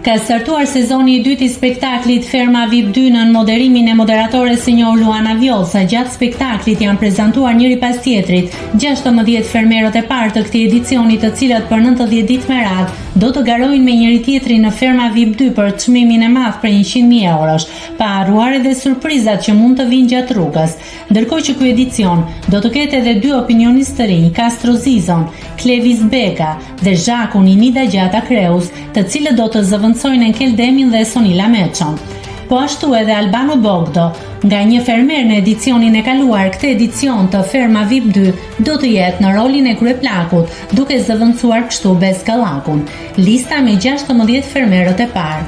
Ka startuar sezoni i dytë i spektaklit Ferma VIP 2 në moderimin e moderatores së njohur Luana Vjosa. Gjatë spektaklit janë prezantuar njëri pas tjetrit 16 fermerët e parë të këtij edicioni, të cilët për 90 ditë me radhë do të garojnë me njëri tjetrin në Ferma VIP 2 për çmimin e madh për 100.000 eurosh, pa harruar edhe surprizat që mund të vinë gjatë rrugës. Ndërkohë që ky edicion do të ketë edhe 2 opinionistë të rinj, Castro Zizon, Klevis Beka dhe Zhakun Inida Gjata Kreus, të cilët do të zëvendësojnë Enkel Demin dhe Sonila Meçon. Po ashtu edhe Albano Bogdo, nga një fermer në edicionin e kaluar, këtë edicion të Ferma VIP 2 do të jetë në rolin e kryeplakut, duke zëvendësuar kështu Beskallakun. Lista me 16 fermerët e parë: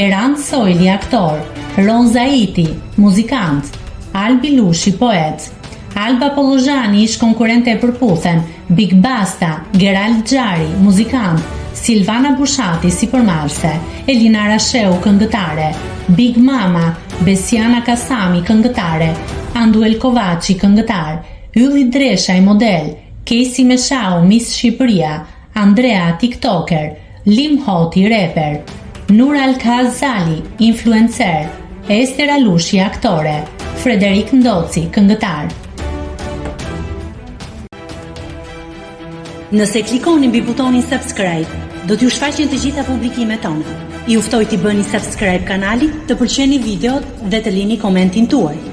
Erand Sojli, aktor; Ron Zaiti, muzikant; Albi Lushi, poet; Alba Pollozhani, ish konkurrente e përputhen; Big Basta, Gerald Xhari, muzikant; Silvana Bushati, sipërmarrëse; Elina Rasheu, këngëtare; Big Mama, Besiana Kasami, këngëtare; Anduel Kovaci, këngëtar; Ylli Dreshaj, model; Casey Meshau, Miss Shqipëria; Andrea, tiktoker; Lim Hoti, reper; Nur Alkazali, influencer; Ester Alushi, aktore; Frederik Ndoci, këngëtar. Nëse klikoni mbi butonin subscribe, do t'ju shfaqen të gjitha publikimet tona. Ju ftoj t'i bëni subscribe kanalit, të pëlqeni videot dhe të lini komentin tuaj.